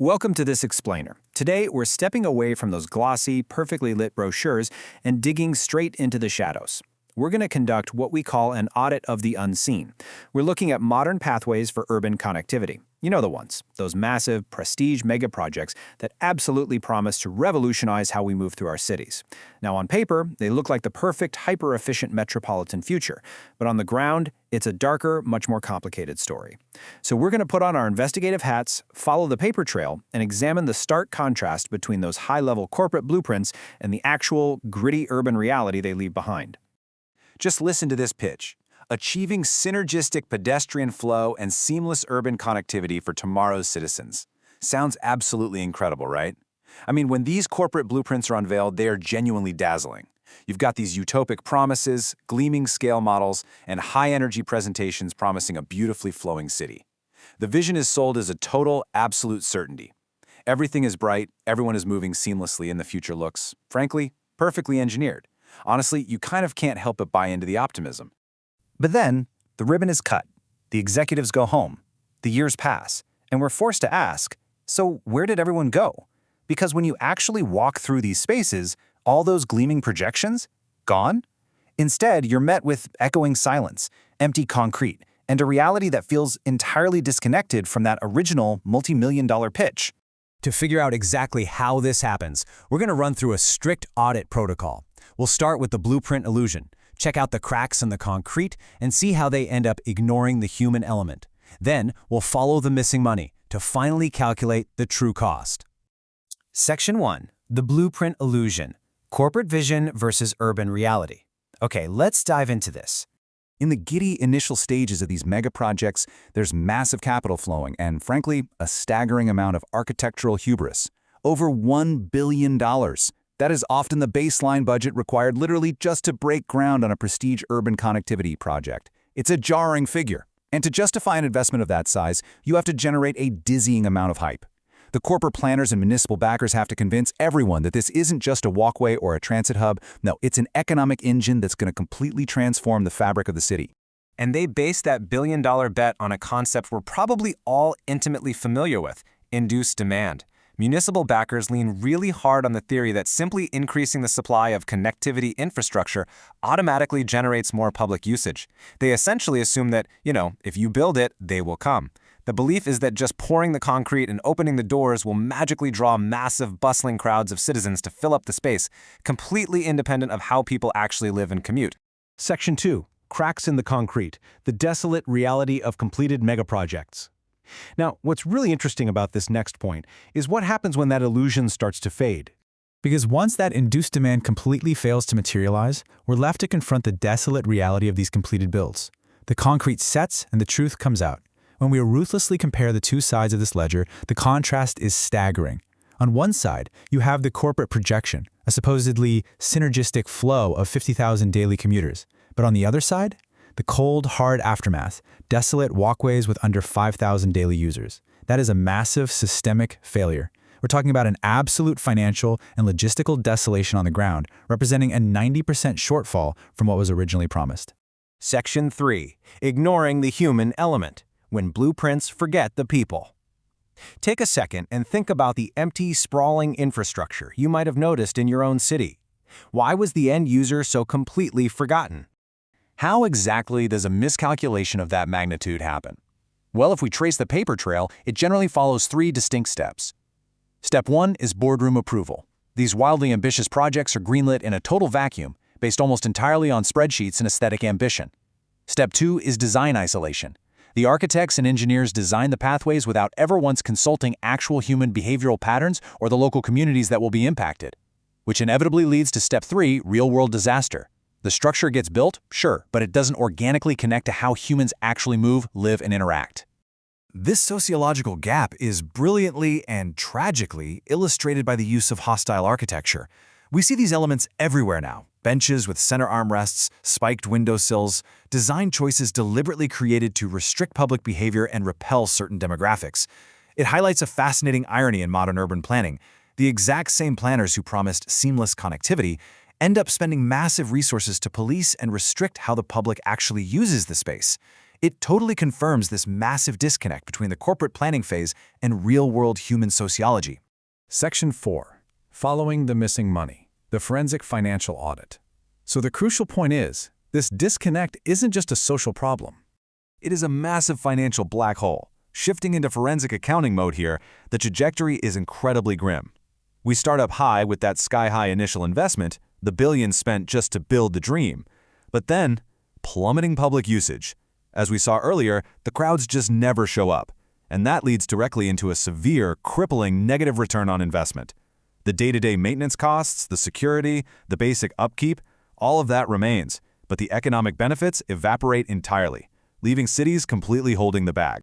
Welcome to this explainer. Today, we're stepping away from those glossy, perfectly lit brochures and digging straight into the shadows. We're going to conduct what we call an audit of the unseen. We're looking at modern pathways for urban connectivity. You know the ones, those massive, prestige megaprojects that absolutely promise to revolutionize how we move through our cities. Now, on paper, they look like the perfect, hyper-efficient metropolitan future, but on the ground, it's a darker, much more complicated story. So we're going to put on our investigative hats, follow the paper trail, and examine the stark contrast between those high-level corporate blueprints and the actual, gritty urban reality they leave behind. Just listen to this pitch. Achieving synergistic pedestrian flow and seamless urban connectivity for tomorrow's citizens. Sounds absolutely incredible, right? I mean, when these corporate blueprints are unveiled, they are genuinely dazzling. You've got these utopic promises, gleaming scale models, and high-energy presentations promising a beautifully flowing city. The vision is sold as a total, absolute certainty. Everything is bright, everyone is moving seamlessly, and the future looks, frankly, perfectly engineered. Honestly, you kind of can't help but buy into the optimism. But then, the ribbon is cut, the executives go home, the years pass, and we're forced to ask, so where did everyone go? Because when you actually walk through these spaces, all those gleaming projections? Gone? Instead, you're met with echoing silence, empty concrete, and a reality that feels entirely disconnected from that original multi-million-dollar pitch. To figure out exactly how this happens, we're going to run through a strict audit protocol. We'll start with the blueprint illusion. Check out the cracks in the concrete and see how they end up ignoring the human element. Then, we'll follow the missing money to finally calculate the true cost. Section 1. The Blueprint Illusion. Corporate Vision versus Urban Reality. Okay, let's dive into this. In the giddy initial stages of these mega projects, there's massive capital flowing and, frankly, a staggering amount of architectural hubris. Over $1 billion. That is often the baseline budget required literally just to break ground on a prestige urban connectivity project. It's a jarring figure. And to justify an investment of that size, you have to generate a dizzying amount of hype. The corporate planners and municipal backers have to convince everyone that this isn't just a walkway or a transit hub. No, it's an economic engine that's going to completely transform the fabric of the city. And they base that billion-dollar bet on a concept we're probably all intimately familiar with: induced demand. Municipal backers lean really hard on the theory that simply increasing the supply of connectivity infrastructure automatically generates more public usage. They essentially assume that, if you build it, they will come. The belief is that just pouring the concrete and opening the doors will magically draw massive, bustling crowds of citizens to fill up the space, completely independent of how people actually live and commute. Section 2. Cracks in the concrete. The desolate reality of completed megaprojects. Now, what's really interesting about this next point is what happens when that illusion starts to fade. Because once that induced demand completely fails to materialize, we're left to confront the desolate reality of these completed builds. The concrete sets and the truth comes out. When we ruthlessly compare the two sides of this ledger, the contrast is staggering. On one side, you have the corporate projection, a supposedly synergistic flow of 50,000 daily commuters. But on the other side, the cold, hard aftermath, desolate walkways with under 5,000 daily users. That is a massive systemic failure. We're talking about an absolute financial and logistical desolation on the ground, representing a 90% shortfall from what was originally promised. Section 3. Ignoring the human element. When blueprints forget the people. Take a second and think about the empty, sprawling infrastructure you might have noticed in your own city. Why was the end user so completely forgotten? How exactly does a miscalculation of that magnitude happen? Well, if we trace the paper trail, it generally follows 3 distinct steps. Step 1 is boardroom approval. These wildly ambitious projects are greenlit in a total vacuum, based almost entirely on spreadsheets and aesthetic ambition. Step 2 is design isolation. The architects and engineers design the pathways without ever once consulting actual human behavioral patterns or the local communities that will be impacted, which inevitably leads to Step 3, real-world disaster. The structure gets built, sure, but it doesn't organically connect to how humans actually move, live, and interact. This sociological gap is brilliantly and tragically illustrated by the use of hostile architecture. We see these elements everywhere now. Benches with center armrests, spiked windowsills, design choices deliberately created to restrict public behavior and repel certain demographics. It highlights a fascinating irony in modern urban planning. The exact same planners who promised seamless connectivity end up spending massive resources to police and restrict how the public actually uses the space. It totally confirms this massive disconnect between the corporate planning phase and real-world human sociology. Section 4. Following the missing money. The forensic financial audit. So the crucial point is, this disconnect isn't just a social problem. It is a massive financial black hole. Shifting into forensic accounting mode here, the trajectory is incredibly grim. We start up high with that sky-high initial investment, the billions spent just to build the dream. But then, plummeting public usage. As we saw earlier, the crowds just never show up, and that leads directly into a severe, crippling negative return on investment. The day-to-day maintenance costs, the security, the basic upkeep, all of that remains, but the economic benefits evaporate entirely, leaving cities completely holding the bag.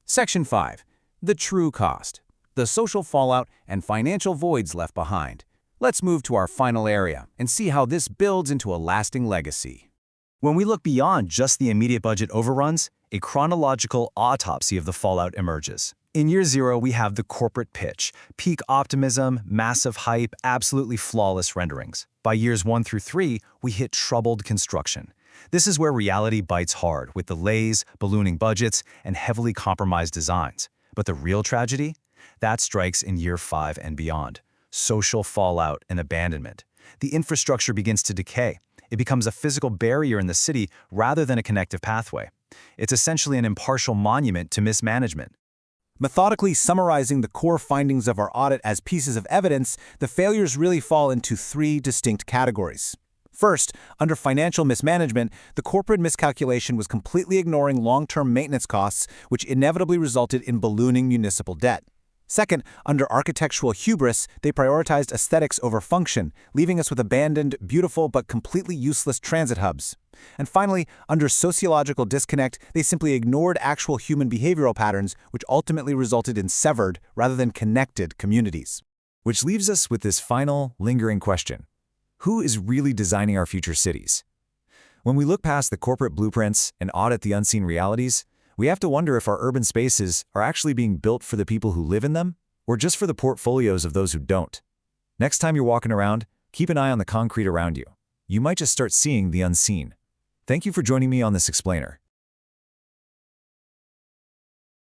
Section 5. The true cost. The social fallout and financial voids left behind. Let's move to our final area and see how this builds into a lasting legacy. When we look beyond just the immediate budget overruns, a chronological autopsy of the fallout emerges. In year 0, we have the corporate pitch, peak optimism, massive hype, absolutely flawless renderings. By years 1 through 3, we hit troubled construction. This is where reality bites hard, with delays, ballooning budgets, and heavily compromised designs. But the real tragedy? That strikes in year 5 and beyond. Social fallout and abandonment. The infrastructure begins to decay. It becomes a physical barrier in the city rather than a connective pathway. It's essentially an impartial monument to mismanagement. Methodically summarizing the core findings of our audit as pieces of evidence, the failures really fall into 3 distinct categories. First, under financial mismanagement, the corporate miscalculation was completely ignoring long-term maintenance costs, which inevitably resulted in ballooning municipal debt. Second, under architectural hubris, they prioritized aesthetics over function, leaving us with abandoned, beautiful, but completely useless transit hubs. And finally, under sociological disconnect, they simply ignored actual human behavioral patterns, which ultimately resulted in severed, rather than connected, communities. Which leaves us with this final, lingering question. Who is really designing our future cities? When we look past the corporate blueprints and audit the unseen realities, we have to wonder if our urban spaces are actually being built for the people who live in them, or just for the portfolios of those who don't. Next time you're walking around, keep an eye on the concrete around you. You might just start seeing the unseen. Thank you for joining me on this explainer.